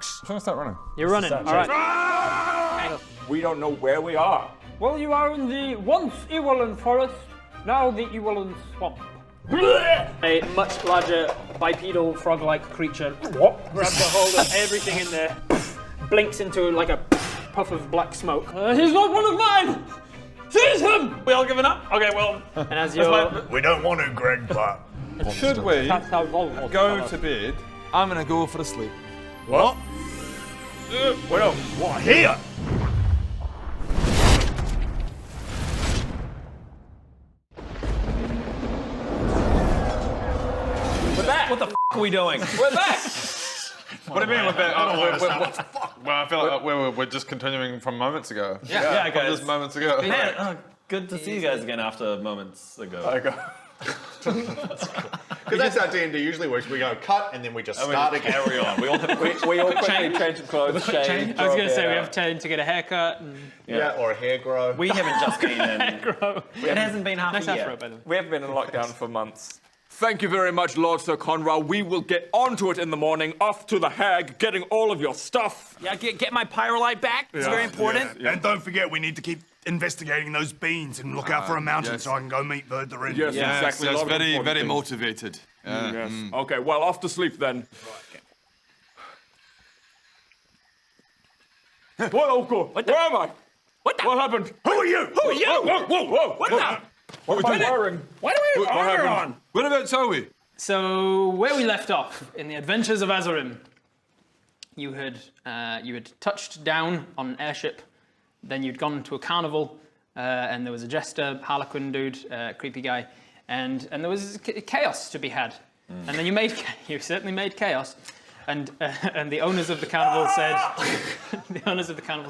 frogs. I'm trying to start running. You're running. All right. We don't know where we are. Well, you are in the once Ewolin forest, now the Ewolin swamp. A much larger bipedal frog-like creature grabs a hold of everything in there, blinks into like a puff of black smoke. He's not one of mine! Seize him! We all giving up? Okay, well. And as you're... We don't want to, Greg, but... Should we That's how Volvo go to bed? I'm gonna go for a sleep. What? Well, What, here? we're back. What the f are we doing? We're back. What do you mean we're back? I don't understand. Well, I feel like we're just continuing from moments ago. Yeah, From guys. just moments ago. Man, good to see you guys again after moments ago. Because that's how D&D usually works. We go cut and then we just start again. Carry on. We all quickly change of clothes, shave. I was going to say, we have time to get a haircut. And Yeah, or a hair grow. We haven't just been in. grow. It hasn't been half Nice a year. afro, by the way. We haven't been in lockdown for months. Thank you very much, Lord Sir Conrad. We will get onto it in the morning. Off to the hag, getting all of your stuff. Yeah, get my pyrolite back. It's very important. And don't forget, we need to keep investigating those beans and look out for a mountain yes. so I can go meet Bird the Wren. Yes, exactly. That's a lot of very, important very things. motivated. Yes. Okay, well, off to sleep then. Oh, God. Where am I? What the? What happened? Who are you? Who are you? Whoa, whoa, whoa. What the? What am I wearing? Why do we have What armor happened? on? Whereabouts are we? So, where we left off, in the Adventures of Azurim, you had touched down on an airship, then you'd gone to a carnival, and there was a jester, harlequin dude, creepy guy, and there was chaos to be had. And then you certainly made chaos, and the owners of the carnival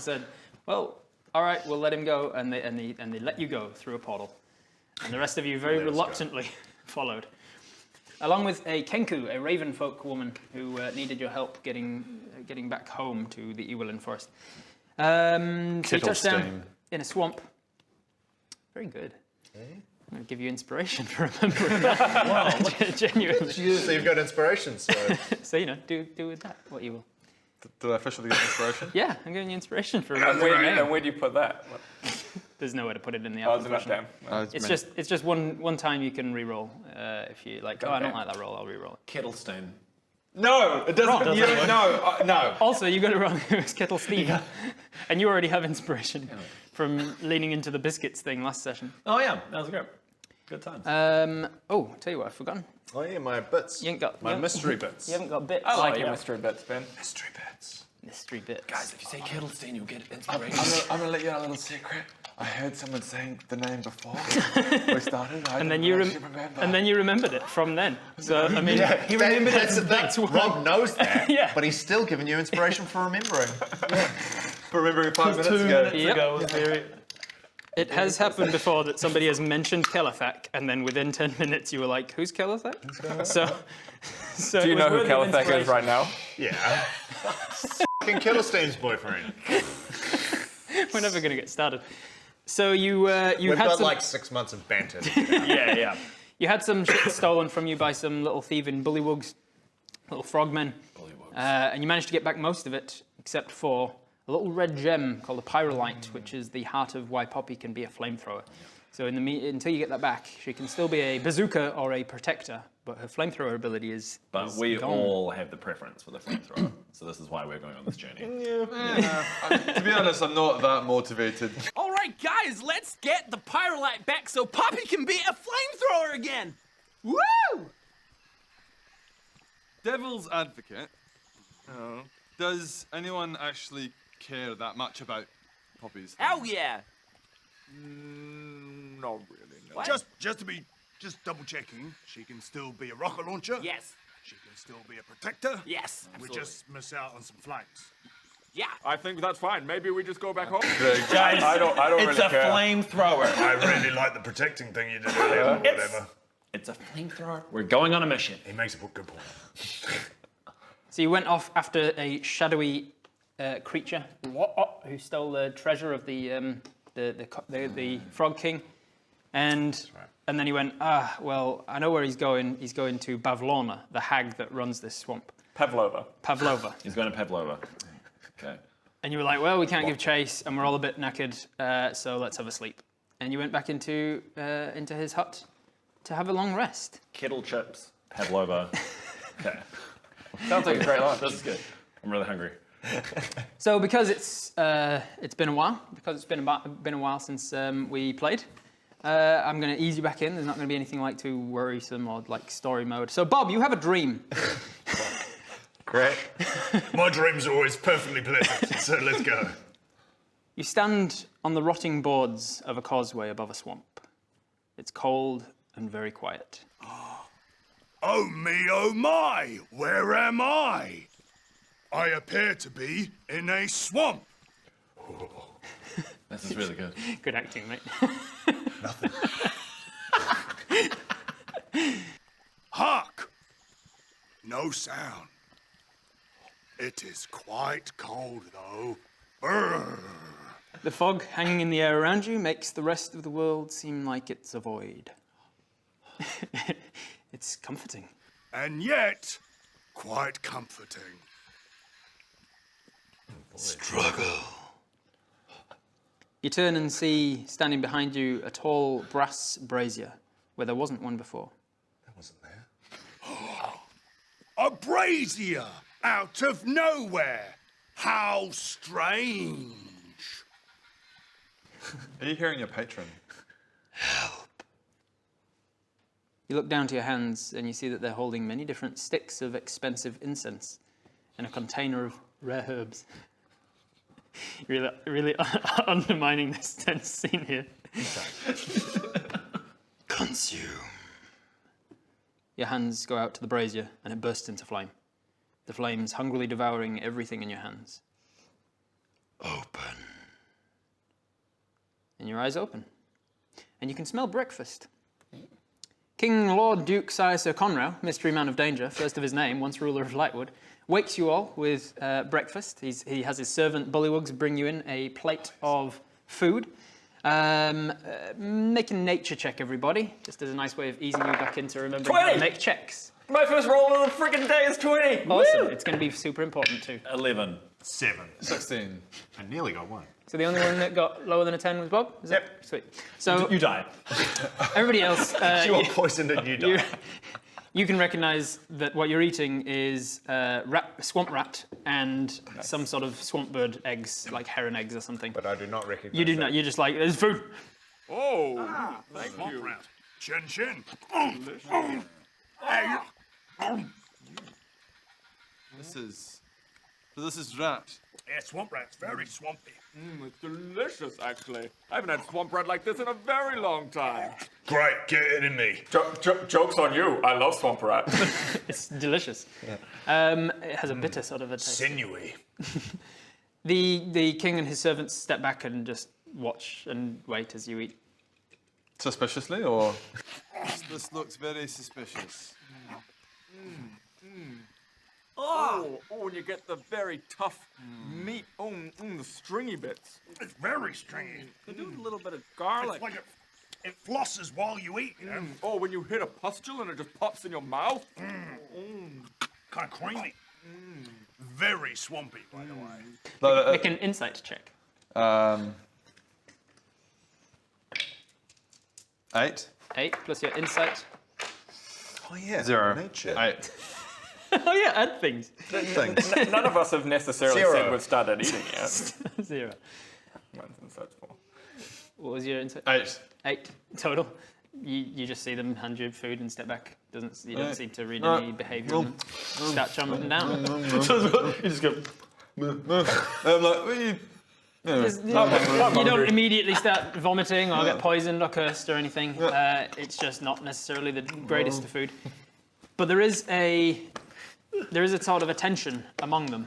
said, well, all right, we'll let him go, and they let you go through a portal, and the rest of you very reluctantly followed. Along with a Kenku, a raven folk woman who needed your help getting back home to the Ewolin forest. So you touched down in a swamp. Very good. I'm going to give you inspiration for remembering that. Wow. Genuinely. So you've got inspiration, so... So, do with that what you will. Did I officially get inspiration? Yeah, I'm giving you inspiration for And remembering where, that. and where do you put that? There's nowhere to put it in the Oh, it's application. damn. It's just one time you can re-roll. If you like, I don't like that roll, I'll re-roll it. Kettlestone. No, it doesn't. No. Also, you got to roll it Kettle Steve, and you already have inspiration from leaning into the biscuits thing last session. Oh yeah, that was great. Good times. Tell you what, I've forgotten. Oh yeah, my bits. You ain't got My mystery bits. You haven't got bits. I like your mystery bits, Ben. Mystery bits. Mystery bits. Guys, if you say Kettlestone, you'll get inspiration. I'm gonna let you in a little secret. I heard someone saying the name before we started. and then you remembered it from then. So I mean, He remembered that's it. That's why. Rob knows that, Yeah. but he's still giving you inspiration for remembering. Remembering 5 minutes ago. Yep. It has happened before that somebody has mentioned Kelithak, and then within 10 minutes you were like, "Who's Kelithak?" So Do you it know was who worthy of Kelithak is inspiration. right now? Yeah. Fucking Killerstein's boyfriend. We're never going to get started. So you We've had got some, like 6 months of banter. Yeah. you had some shit stolen from you by some little thieving bullywugs, little frogmen, and you managed to get back most of it except for a little red gem called a pyrolite, which is the heart of why Poppy can be a flamethrower. So until you get that back, she can still be a bazooka or a protector, but her flamethrower ability is But we gone. all have the preference for the flamethrower, so this is why we're going on this journey. To be honest, I'm not that motivated. All right, guys, let's get the pyrolite back so Poppy can be a flamethrower again. Woo! Devil's advocate. Does anyone actually care that much about Poppy's? Hell yeah. Not really, no. What? Just double checking. She can still be a rocket launcher. Yes. She can still be a protector. Yes. We Absolutely. just miss out on some flanks. Yeah. I think that's fine. Maybe we just go back home. Guys, I don't It's really a care. flamethrower. I really like the protecting thing you did earlier. Whatever. It's a flamethrower. We're going on a mission. He makes a good point. So you went off after a shadowy creature who stole the treasure of the Frog King, and then he went, well, I know where he's going. He's going to Bavalona, the hag that runs this swamp. Pavlova. Pavlova. He's going to Pavlova. Okay. And you were like, well, we can't give chase, and we're all a bit knackered, so let's have a sleep. And you went back into his hut to have a long rest. Kettle chips. Pavlova. Okay. Sounds like a great life. This is good. I'm really hungry. So because it's been a while, been a while since we played, I'm going to ease you back in. There's not going to be anything like too worrisome or like story mode. So Bob, you have a dream. Great. My dreams are always perfectly pleasant, so let's go. You stand on the rotting boards of a causeway above a swamp. It's cold and very quiet. Oh me, oh my, where am I? I appear to be in a swamp. This is really good. Good acting, mate. Hark! No sound. It is quite cold, though. Brrr. The fog hanging in the air around you makes the rest of the world seem like it's a void. It's comforting. And yet, quite comforting. Struggle. You turn and see, standing behind you, a tall brass brazier, where there wasn't one before. That wasn't there. A brazier out of nowhere. How strange. Are you hearing your patron? You look down to your hands and you see that they're holding many different sticks of expensive incense and a container of rare herbs. Really undermining this tense scene here. Consume. Your hands go out to the brazier and it bursts into flame. The flames hungrily devouring everything in your hands. Open. And your eyes open. And you can smell breakfast. King Lord Duke Sire Sir Conrow, mystery man of danger, first of his name, once ruler of Lightwood, wakes you all with breakfast. He has his servant Bullywugs bring you in a plate of food. Make a nature check, everybody, just as a nice way of easing you back into remembering how to 20! make checks. My first roll of the freaking day is 20! Awesome. It's going to be super important too. 11. 7. 16. I nearly got one. So the only one that got lower than a 10 was Bob? Is Yep. That? Sweet. So You die. everybody else, You are poisoned and you die. you can recognise that what you're eating is swamp rat and some sort of swamp bird eggs, like heron eggs or something. But I do not recognize You do not. You're just like, there's food. Oh, thank Swamp you. rat. Chin chin. This is rat. Yeah, swamp rat's very swampy. It's delicious, actually. I haven't had swamp rat like this in a very long time. Great, get it in me. Joke's on you. I love swamp rat. It's delicious. It has a bitter sort of a taste. Sinewy. The king and his servants step back and just watch and wait as you eat. Suspiciously, or? This looks very suspicious. Oh, and you get the very tough meat. The stringy bits. It's very stringy. Could do a little bit of It's garlic. like it flosses while you eat, you know? Oh, when you hit a pustule and it just pops in your mouth. Kind of creamy. Very swampy, by the way. Make an insight check. 8. 8 plus your insight. Oh yeah. 0. Nature. 8. Oh yeah, add things. Things. None of us have necessarily 0. said we've started eating yet. 0. Mine's in search for. What was your insight? 8. 8 total. You just see them hand you food and step back. You don't seem to read any behaviour in them. Start jumping down. You just go. I'm like, what are you? You don't immediately start vomiting or get poisoned or cursed or anything. It's just not necessarily the greatest of food. But there is a sort of a tension among them.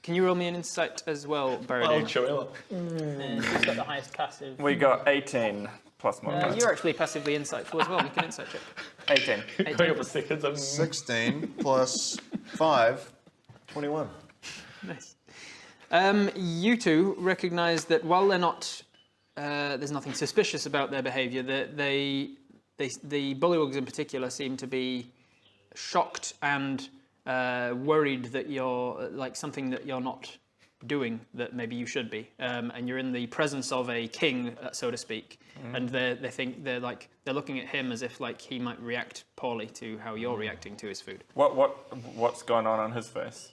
Can you roll me an insight as well, Barry? And who's got the highest passive? We got 18 plus more. You're actually passively insightful as well. Make an insight check. 18. 16 plus 5, 21. Nice. You two recognise that while they're not, there's nothing suspicious about their behaviour. The Bullywugs in particular seem to be shocked and worried that you're like something that you're not doing that maybe you should be, and you're in the presence of a king, so to speak, and they're looking at him as if like he might react poorly to how you're reacting to his food. What's going on his face?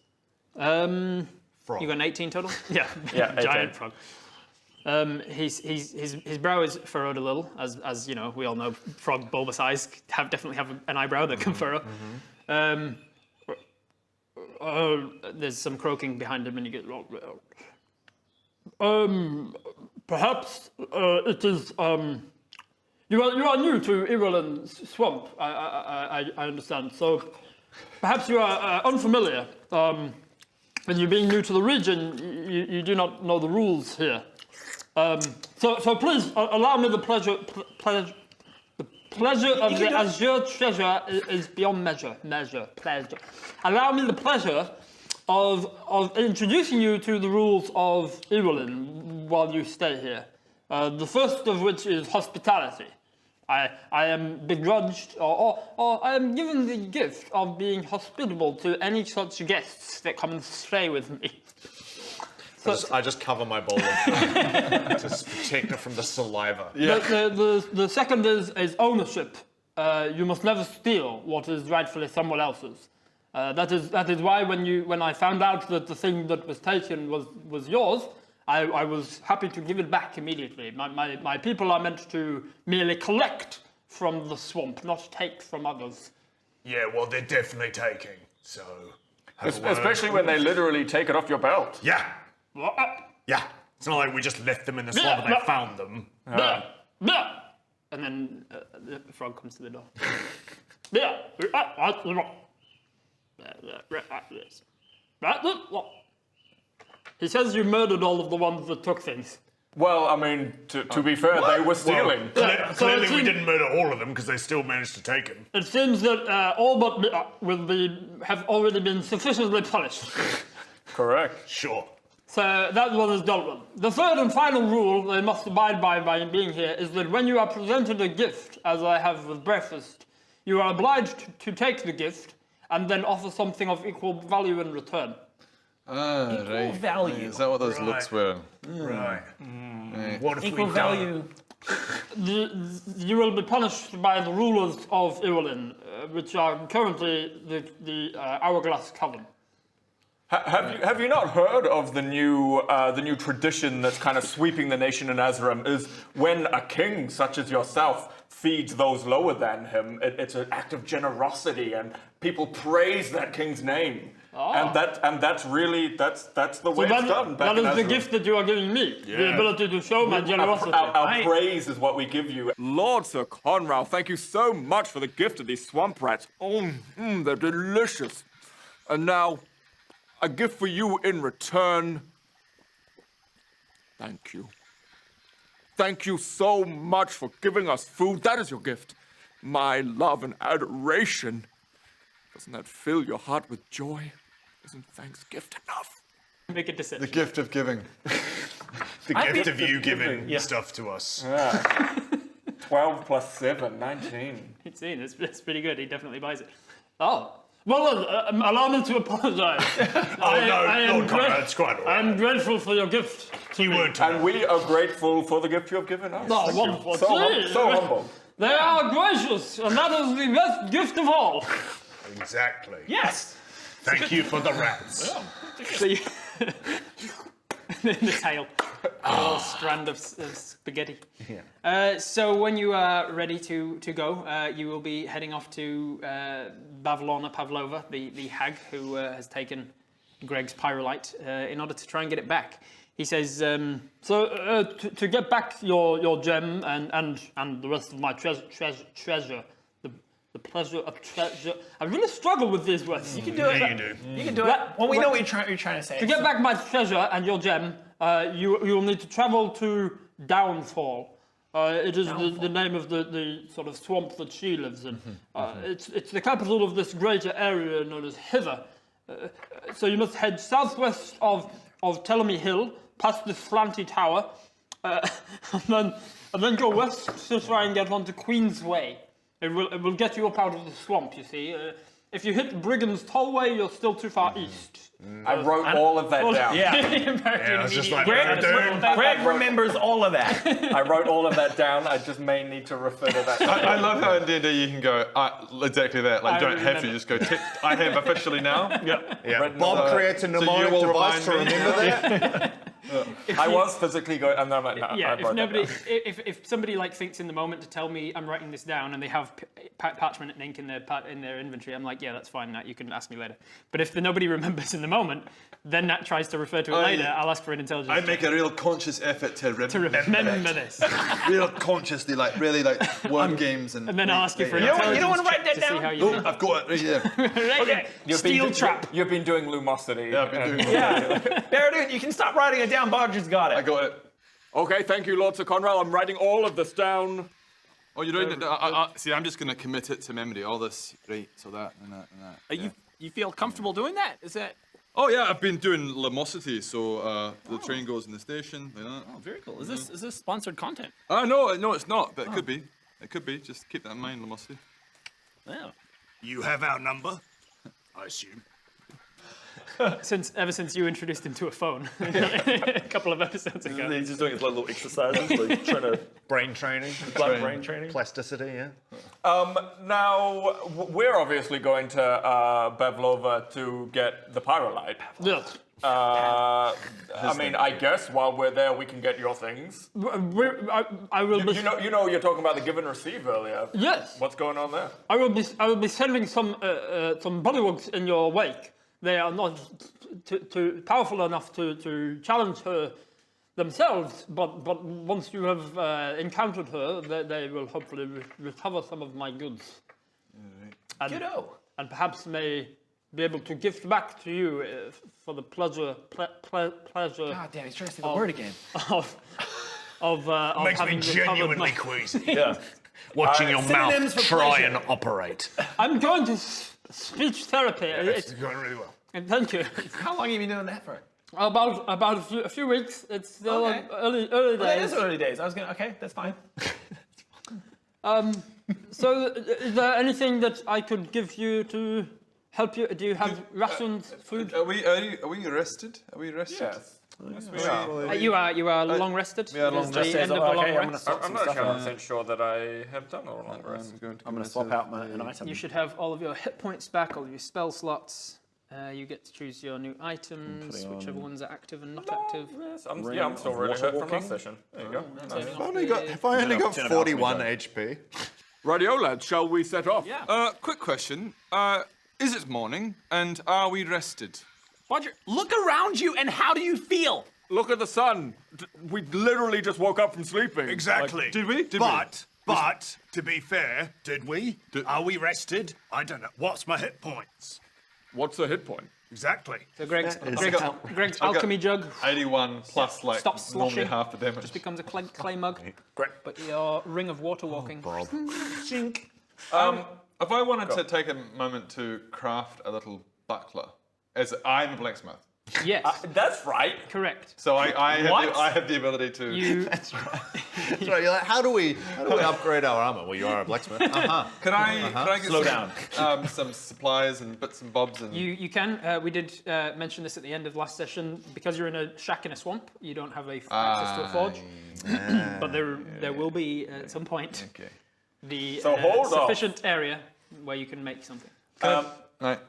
Frog. You got an 18 total? Yeah, Yeah, 18. giant frog. His brow is furrowed a little, as you know, we all know frog bulbous eyes definitely have an eyebrow that can furrow. There's some croaking behind him, and you get. Perhaps it is. You are new to Ewolin Swamp. I understand. So perhaps you are unfamiliar. When you're being new to the region, you do not know the rules here. So please allow me the pleasure. The pleasure of the azure treasure is beyond measure. Pleasure. Allow me the pleasure of introducing you to the rules of Ewolin while you stay here. The first of which is hospitality. I am begrudged, or I am given the gift of being hospitable to any such guests that come and stay with me. I just cover my bowl of to protect it from the saliva. Yeah. The second is ownership. You must never steal what is rightfully someone else's. That is why when I found out that the thing that was taken was yours, I was happy to give it back immediately. My people are meant to merely collect from the swamp, not take from others. Yeah, well, they're definitely taking, so... Especially when they literally take it off your belt. Yeah, What? yeah. It's not like we just left them in the swamp and they found them. And then the frog comes to the door. He says you murdered all of the ones that took things. Well, I mean, to be fair, they were stealing. Clearly we didn't murder all of them because they still managed to take them. It seems that all but me have already been sufficiently punished. Correct. Sure. So that one is dealt with. The third and final rule they must abide by being here is that when you are presented a gift, as I have with breakfast, you are obliged to take the gift and then offer something of equal value in return. Ah, right. value. Is that what those looks were? Right. What if Equal we value. You will be punished by the rulers of Ewolin, which are currently the Hourglass Coven. Have you not heard of the new tradition that's kind of sweeping the nation in Azram? Is when a king such as yourself feeds those lower than him, it's an act of generosity, and people praise that king's name. Oh. And that's really that's the way it's done. That is the gift that you are giving me, the ability to show my generosity. Our praise is what we give you. Lord Sir Conrad, thank you so much for the gift of these swamp rats. They're delicious. And now, a gift for you in return. Thank you. Thank you so much for giving us food. That is your gift. My love and adoration. Doesn't that fill your heart with joy? Isn't thanks gift enough? Make a decision. The gift of giving. The gift of you giving stuff to us. 12 plus 7, 19. It's seen. It's pretty good. He definitely buys it. Oh. Well, allow me to apologize. Lord Conrad, it's quite all right. I am grateful for your gift. You weren't. And we are grateful for the gift you have given us. Oh, Thank you. wonderful. So humble. They are gracious, and that is the best gift of all. Exactly. Yes. Thank you for the rats. So you the tail, a little strand of spaghetti. Yeah. So when you are ready to go, you will be heading off to Bavalona Pavlova, the hag who has taken Greg's pyrolite in order to try and get it back. He says, to get back your gem and the rest of my treasure, the pleasure of treasure. I really struggle with these words. You can do it. Yeah, you do. You can do it. Well, we know what you're trying to say. To get back my treasure and your gem, you will need to travel to Downfall. It is the name of the sort of swamp that she lives in. It's the capital of this greater area known as Hither. So you must head southwest of Telemy Hill, past this slanty tower, and then go west to try and get onto Queensway. It will get you up out of the swamp, you see. If you hit Brigham's Tollway, you're still too far east. I wrote all of that down. Yeah, I was just like, Greg remembers all of that. I wrote all of that down. I just may need to refer to that. I love how in D&D you can go exactly that. Like, you don't have to. remember. Just go. I have officially now. Yep. yeah. Bob creates a mnemonic will device to remind me. remember that. I was physically going, and then I'm like, no, I Yeah, wrote that down. if somebody like thinks in the moment to tell me I'm writing this down and they have parchment and ink in their inventory, I'm like, yeah, that's fine. That you can ask me later. But if nobody remembers in the moment, then Nat tries to refer to it later. I'll ask for an intelligence. I check make a real conscious effort to remember this, real consciously, like really, like word games and and then I'll ask you for an You don't intelligence wanna write check that to see down? how you Oh, I've got it right here. right there. Steel trap. You've been doing lumosity. Yeah, I've been doing Yeah. Baradun, you can stop writing it down. Bodger's got it. I got it. Okay, thank you, Lord Sir Conrad. I'm writing all of this down. Oh, you're doing it. See, I'm just going to commit it to memory. All this, right? So that and that and that. You feel comfortable doing that? Is that? Oh yeah, I've been doing Lumosity, so the train goes in the station, like that. Oh, very cool. Is this sponsored content? No, it's not, but it could be. It could be. Just keep that in mind, Lumosity. Yeah. You have our number, I assume. Ever since you introduced him to a phone a couple of episodes ago. He's just doing his little exercises, like trying to Brain training, brain training. plasticity, yeah. Now, we're obviously going to Bavalona to get the pyrolite. Yes. I mean, I guess while we're there, we can get your things. I will be. You know, you're talking about the give and receive earlier. Yes. What's going on there? I will be sending some bullywugs in your wake. They are not too powerful enough to challenge her themselves, but once you have encountered her, they will hopefully recover some of my goods. And perhaps may be able to gift back to you for the pleasure. God damn, he's trying to say the word again. Of Makes me having recovered genuinely my- queasy. Yeah. Watching your synonyms mouth for try pleasure. and operate. I'm going to speech therapy. It's going really well. Thank you. How long have you been doing that for? About a few weeks. It's still Okay. early Well, that days. is early days. I was gonna. Okay, that's fine. So, is there anything that I could give you to help you? Do you have rations, food? Are we rested? Are we rested? Yes. Yes, we are. You are long rested. yeah, long It's rested. the end of a long I'm gonna rest. swap I'm some not stuff out. 100% sure that I have done a long rest. I'm gonna swap out an item. You should have all of your hit points back, all of your spell slots. You get to choose your new items, whichever ones are active and not active. Yes, I'm still really hurt from last session. There you go. If I only got 41 HP. Radio lads, shall we set off? Yeah. Quick question. Is it morning and are we rested? Roger, look around you and how do you feel? Look at the sun. We literally just woke up from sleeping. Exactly. Did we? But, to be fair, did we? Are we rested? I don't know. What's my hit points? What's the hit point? Exactly. So Greg's alchemy jug 81 plus like Stop normally sloshing. half the damage. just becomes a clay mug. Great. But your ring of water walking. If I wanted to take a moment to craft a little buckler, as I'm a blacksmith, Yes, That's right. correct. so I What? have the ability to. You Sorry, you're like, how do we upgrade our armor? Well, you are a blacksmith. Can I get Slow some supplies and bits and bobs and You can. We did mention this at the end of last session. Because you're in a shack in a swamp, you don't have access to a forge. But there will be at some point Okay. the So hold off. sufficient area where you can make something. Right.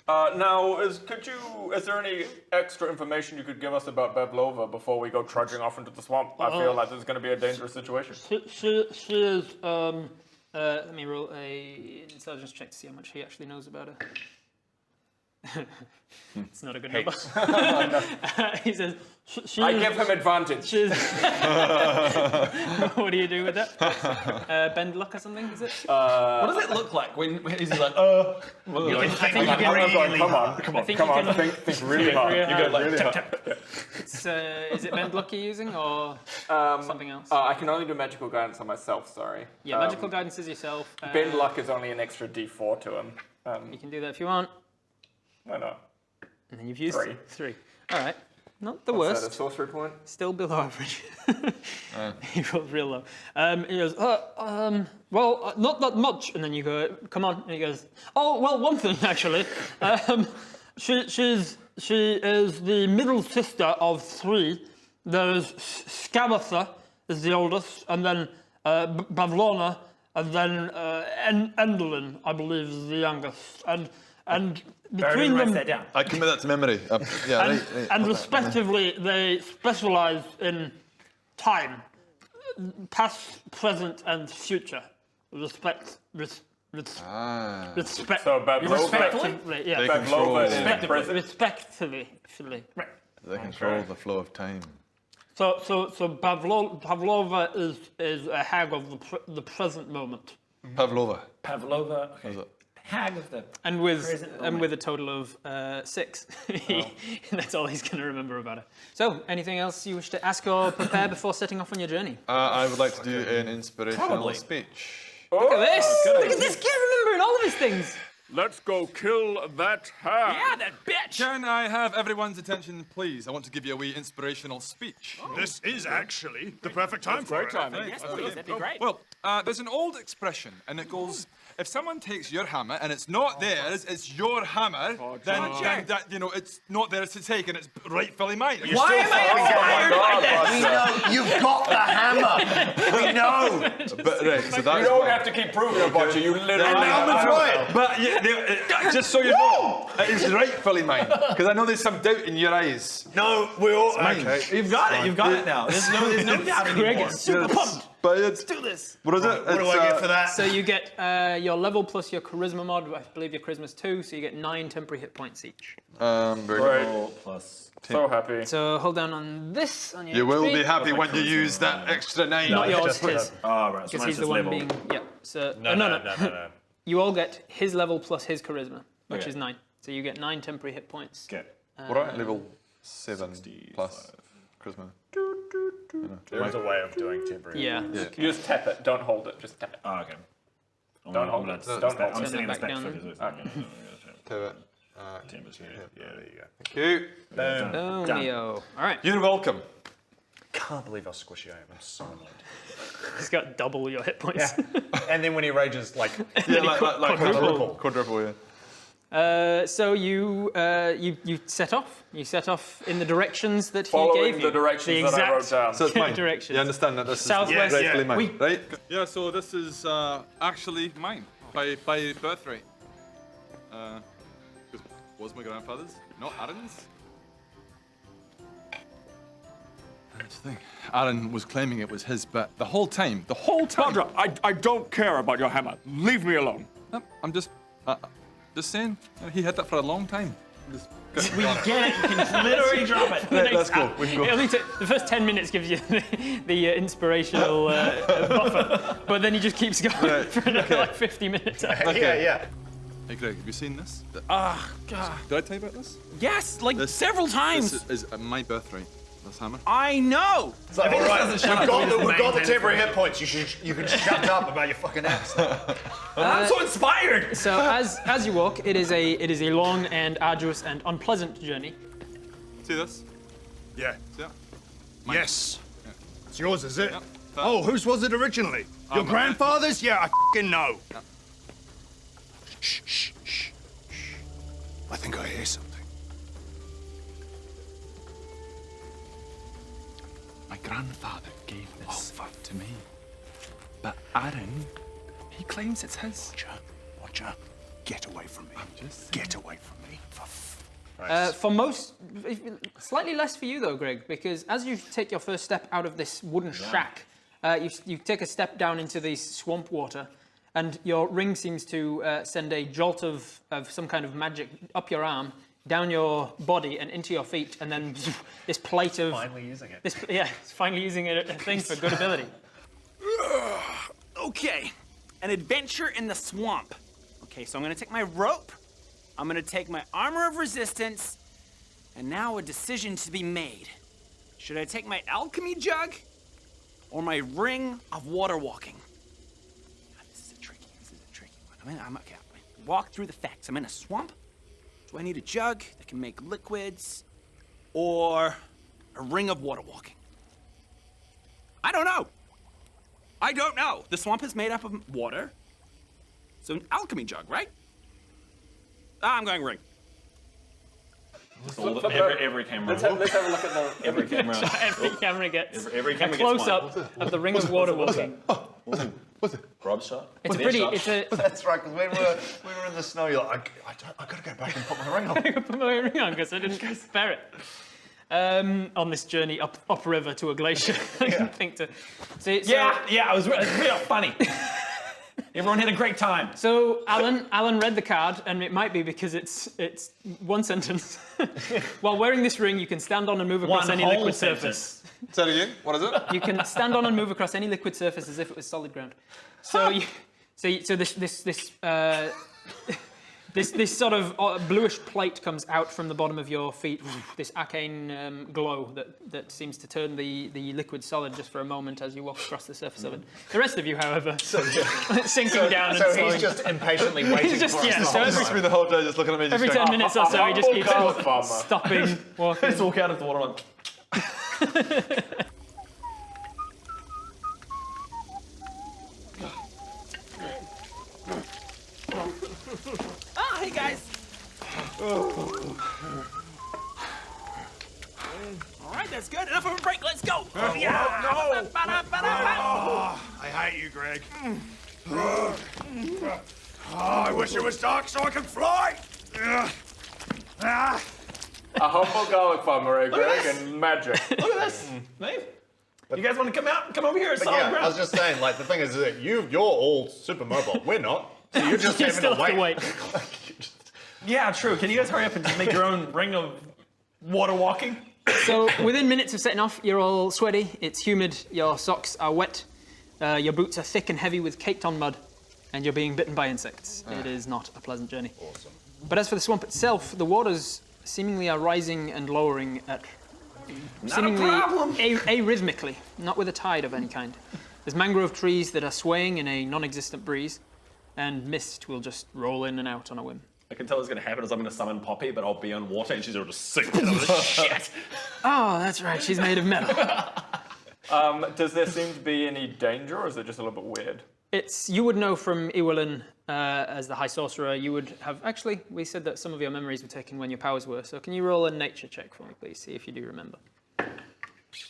Now, is there any extra information you could give us about Bavalona before we go trudging off into the swamp? I feel like this is going to be a dangerous situation. She is. Let me roll a intelligence check to see how much he actually knows about her. It's not a good number. He says, she I is- give him advantage. She's what do you do with that? Bend luck or something, is it? What does it look like when he's like, I think you can Come on, I think come you on, can think really hard. really You go hard. really hard. It's, is it bend luck you're using or something else? I can only do magical guidance on myself, sorry. Yeah, magical guidance is yourself. Bend luck is only an extra d4 to him. You can do that if you want. Why not? And then you've used 3. 3. All right. Not the What's that, worst. a sorcery point? Still below average. He rolled real low. He goes, well, not that much. And then you go, come on. And he goes, oh, well, one thing, actually. She is the middle sister of 3. There's Scabatha is the oldest, and then Bavalona, and then Ewolin, I believe, is the youngest. And between them, down. I commit that to memory. and respectively, they specialize in time, past, present, and future. Respect. So Respectively, yeah. They control, Respectively. they control the flow of time. So Pavlova is a hag of the present moment, Pavlova. Pavlova. Okay. Hag of the. and with present a total of 6. That's all he's going to remember about it. So, anything else you wish to ask or prepare before setting off on your journey? I would like to do an inspirational speech. Look at this! Look at this kid remembering all of his things. Let's go kill that hag. Yeah, that bitch! Can I have everyone's attention, please? I want to give you a wee inspirational speech. This is actually the perfect time for it. Yes, please, that'd be great. Well, there's an old expression, and it goes, if someone takes your hammer and it's not theirs, it's your hammer, then that, it's not theirs to take and it's rightfully mine. Why am I inspired by that? We know you've got the hammer. We know. But, right, so that's You don't have to keep proving it, Butcher. You literally. But just so you know, it is rightfully mine. Because I know there's some doubt in your eyes. No, we're all okay. You've got it. You've got it now. There's no doubt anymore. Super pumped. But it's, Do this. what is it? What do I get for that? So you get your level plus your charisma mod. I believe your charisma's 2, so you get 9 temporary hit points each. Very good. Roll plus. So happy. So hold down on this on your You will HP. be happy when you use that extra 9. Not yours, just his. Oh, right. So Because mine's he's the just one level. being. Yeah. So No. You all get his level plus his charisma, which Okay. is 9. So you get 9 temporary hit points. Okay. What are level 7 plus charisma? There is a way of doing temporary. Yeah. You just tap it. Don't hold it. Just tap it. Oh, okay. Don't hold it. Don't hold I'm it. sitting in the Turn that spec back focus. Pivot. Yeah, there you go. Thank you. Oh, Neo. All right. You're welcome. Can't believe how squishy I am. I'm so annoyed. He's got double your hit points. And then when he rages, like, Yeah, like quadruple. quadruple, yeah. So you set off. You set off in the directions that he Following gave you. the directions that I wrote down. So it's mine. Directions. You understand that this Southwest. is rightfully mine, We- right? Yeah, so this is actually mine by birthright. It was my grandfather's, not Aaron's. That's the thing. Aaron was claiming it was his, but the whole time. Roger, I don't care about your hammer. Leave me alone. No, I'm just saying. He had that for a long time. We get it. You can literally drop it. Let's go. We can go. It only the first 10 minutes gives you the inspirational buffer, but then he just keeps going for another like 50 minutes. yeah. Hey Greg, have you seen this? Ah, God. Did I tell you about this? Yes, like several times. This is my birthright. This hammer. I know. It's like, all right, we've got the temporary hit points. You can shut up about your fucking accent. I'm so inspired. So as you walk, it is a long and arduous and unpleasant journey. See this? Yeah. See that? Yes. It's yours, is it? Yep. Oh, whose was it originally? Your my grandfather's? Yeah, I fucking know. Shh, shh, shh, shh. I think I hear something. My grandfather gave this to me. But Aaron, he claims it's his. Roger, get away from me. Get away from me. For most, slightly less for you though, Greg, because as you take your first step out of this wooden shack, you take a step down into the swamp water, and your ring seems to send a jolt of some kind of magic up your arm, down your body and into your feet, and then this plate of... Finally using it. It's finally using a thing for good ability. Okay, an adventure in the swamp. Okay, so I'm gonna take my rope, I'm gonna take my armor of resistance, and now a decision to be made. Should I take my alchemy jug or my ring of water walking? This is a tricky one. I'm okay. Walk through the facts. I'm in a swamp. Do I need a jug that can make liquids? Or a ring of water walking? I don't know. I don't know. The swamp is made up of water. So an alchemy jug, right? I'm going ring. Every camera. Let's have a look at the. Every camera. Every camera gets Every camera a gets close up of the ring of water walking. Rob's shot. It's a pretty. It's a. That's right, because when we were in the snow, you're like, I gotta go back and put my ring on. I put my ring on because I didn't spare it. On this journey upriver to a glacier, I didn't think to. So, Yeah, it was real funny. Everyone had a great time. So Alan read the card, and it might be because it's one sentence. While wearing this ring, you can stand on and move across any whole liquid sentence. surface. Say it again. What is it? You can stand on and move across any liquid surface as if it was solid ground. So this sort of bluish plate comes out from the bottom of your feet. This arcane glow that seems to turn the liquid solid just for a moment as you walk across the surface of it. The rest of you, however, sinking down and So slowing. he's just impatiently waiting He's just, for yeah, us. so He's been the whole day just looking at me. every just 10 going, minutes or so, he just keeps farmer. stopping, walking. Let's walk out of the water like. Ah, hey guys. All right, that's good. Enough of a break. Let's go. Yeah. No! I hate you, Greg. I wish it was dark so I could fly. A humble garlic farmer, eh, Greg, and magic. Look at this, Nate. You guys want to come out? Come over here. It's But solid yeah, I ground. was just saying, like, the thing is that you're all super mobile. We're not. So you're just You having still to have to wait. wait. Yeah, true. Can you guys hurry up and just make your own ring of water walking? So within minutes of setting off, you're all sweaty, it's humid, your socks are wet, your boots are thick and heavy with caked-on mud, and you're being bitten by insects. It is not a pleasant journey. Awesome. But as for the swamp itself, the waters seemingly are rising and lowering at seemingly arrhythmically, not with a tide of any kind. There's mangrove trees that are swaying in a non-existent breeze, and mist will just roll in and out on a whim. I can tell what's going to happen is I'm going to summon Poppy, but I'll be on water and she's going to just sink into the shit. Oh, that's right, she's made of metal. Does there seem to be any danger, or is it just a little bit weird? You would know from Ewolin as the High Sorcerer, you would have, actually, we said that some of your memories were taken when your powers were, so can you roll a nature check for me, please, see if you do remember.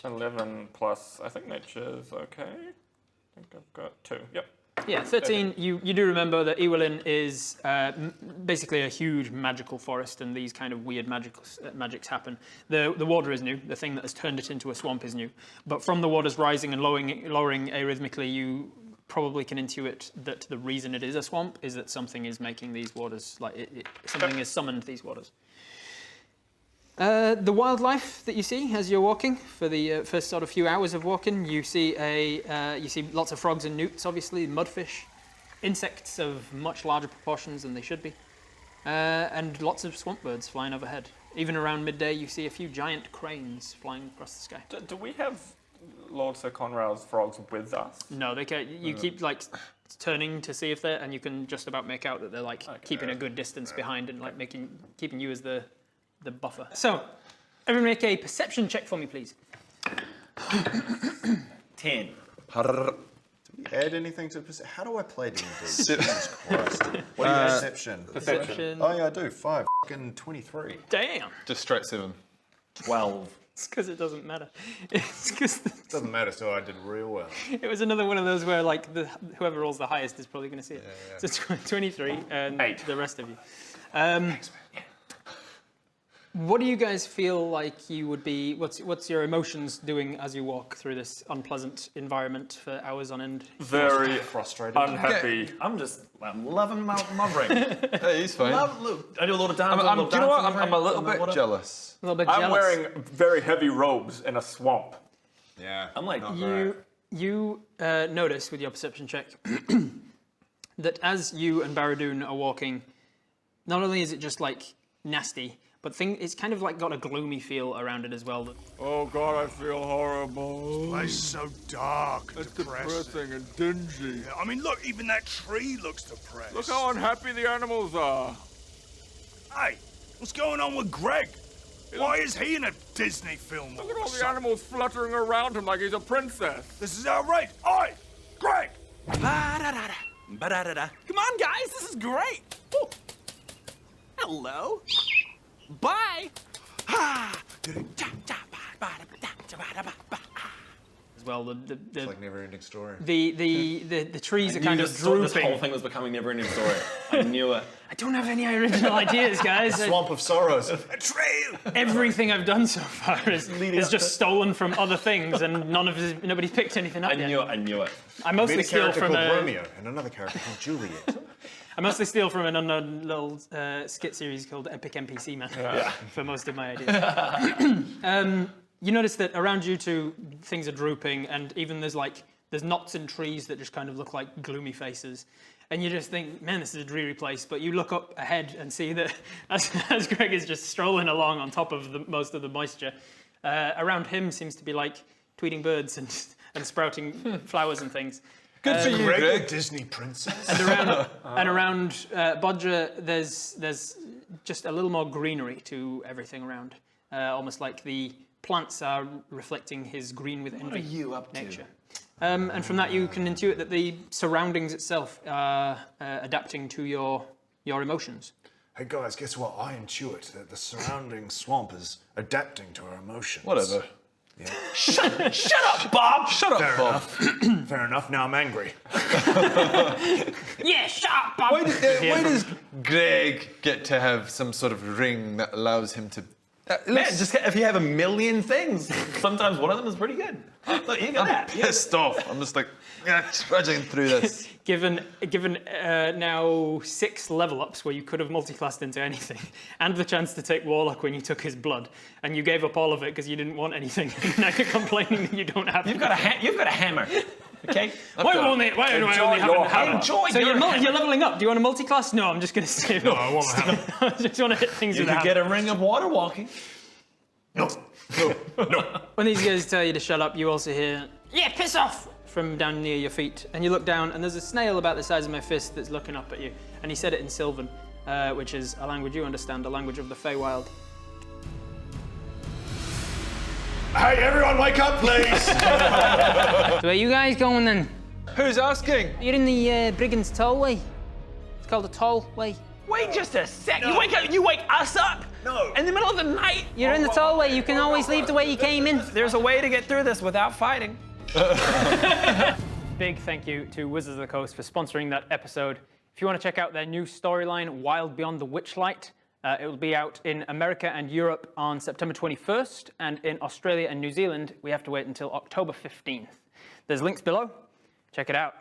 11 plus, I think nature's okay. I think I've got 2, yep. Yeah, 13, you do remember that Ewolin is basically a huge magical forest, and these kind of weird magics happen. The water is new, the thing that has turned it into a swamp is new, but from the waters rising and lowering arrhythmically, you probably can intuit that the reason it is a swamp is that something is making these waters, something has summoned these waters. The wildlife that you see as you're walking for the first sort of few hours of walking, you see lots of frogs and newts, obviously, mudfish, insects of much larger proportions than they should be, and lots of swamp birds flying overhead. Even around midday, you see a few giant cranes flying across the sky. Do we have Lord Sir Conrail's frogs with us? No, they can't. You keep turning to see if they're, and you can just about make out that they're keeping a good distance behind and keeping you as the buffer. So, everyone make a perception check for me, please. 10. Do we add anything to perception? How do I play D&D? Jesus Christ. What do you perception? Perception. Oh yeah, I do. 5. Fucking 23. Damn. Just straight 7. 12. It's because it doesn't matter. It's because Doesn't matter, so I did real well. it was another one of those where whoever rolls the highest is probably going to see it. Yeah. So 23 and 8. the rest of you. What do you guys feel like you would be? What's your emotions doing as you walk through this unpleasant environment for hours on end? Very Frustrated. unhappy. I'm loving my ring. Hey, he's fine. Look, I do a little dance. Do you know what? I'm a little bit jealous. A little bit I'm jealous. wearing very heavy robes in a swamp. Yeah. I'm like, You notice with your perception check that as you and Baradoon are walking, not only is it just nasty, but it's kind of got a gloomy feel around it as well. Oh God, I feel horrible. Place so dark and It's depressing. depressing and dingy. Yeah, I mean, look, even that tree looks depressed. Look how unhappy the animals are. Hey, what's going on with Greg? Why is he in a Disney film? Look at all the animals fluttering around him like he's a princess. This is outrageous. Oi, Greg! Ba-da-da-da. Ba-da-da-da. Come on, guys, this is great. Ooh. Hello. Bye. As well, It's like never-ending story. the trees are kind of This drooping. whole thing was becoming never-ending story. I knew it. I don't have any original ideas, guys. Swamp of Sorrows. A trail! Everything I've done so far is just stolen from other things, and nobody's picked anything up I yet. knew it. I knew it. I Made mostly a steal character from called Romeo and another character called Juliet. I mostly steal from an unknown little skit series called Epic NPC Man for most of my ideas. You notice that around you two, things are drooping, and even there's knots in trees that just kind of look like gloomy faces. And you just think, man, this is a dreary place. But you look up ahead and see that as Greg is just strolling along on top of most of the moisture, around him seems to be like tweeting birds and sprouting flowers and things. Good for you, Greg, Greg. a Disney princess? And around Bodger, there's just a little more greenery to everything around, almost like the plants are reflecting his green with envy nature. And from that, you can intuit that the surroundings itself are adapting to your emotions. Hey guys, guess what? I intuit that the surrounding swamp is adapting to our emotions. Whatever. Yeah. Shut up, Bob! Shut up, Fair Bob. enough. Fair enough. Now I'm angry. Yeah, shut up, Bob! Why does Greg get to have some sort of ring that allows him to... Man, just if you have a million things, sometimes one of them is pretty good. Look, you got that. Pissed off. I'm just like, trudging through this. Given now 6 level ups where you could have multiclassed into anything, and the chance to take Warlock when you took his blood, and you gave up all of it because you didn't want anything. Now you're complaining that you don't have. You've got a hammer. Okay. Why do I only have a hammer? Enjoy So your you're leveling up. Do you want a multi-class? No, I'm just going to stay. No, I want a hammer. I just want to hit things You with a could hammer. get a ring of water walking. No. When these guys tell you to shut up, you also hear, yeah, piss off, from down near your feet. And you look down, and there's a snail about the size of my fist that's looking up at you. And he said it in Sylvan, which is a language you understand, a language of the Feywild. Hey, everyone, wake up, please! So where are you guys going then? Who's asking? You're in the Brigand's Tollway. It's called the Tollway. Wait just a sec. No. You wake us up? No. In the middle of the night? You're in the Tollway. You can always leave the way you came in. There's a way to get through this without fighting. Big thank you to Wizards of the Coast for sponsoring that episode. If you want to check out their new storyline, Wild Beyond the Witchlight, it will be out in America and Europe on September 21st, and in Australia and New Zealand, we have to wait until October 15th. There's links below. Check it out.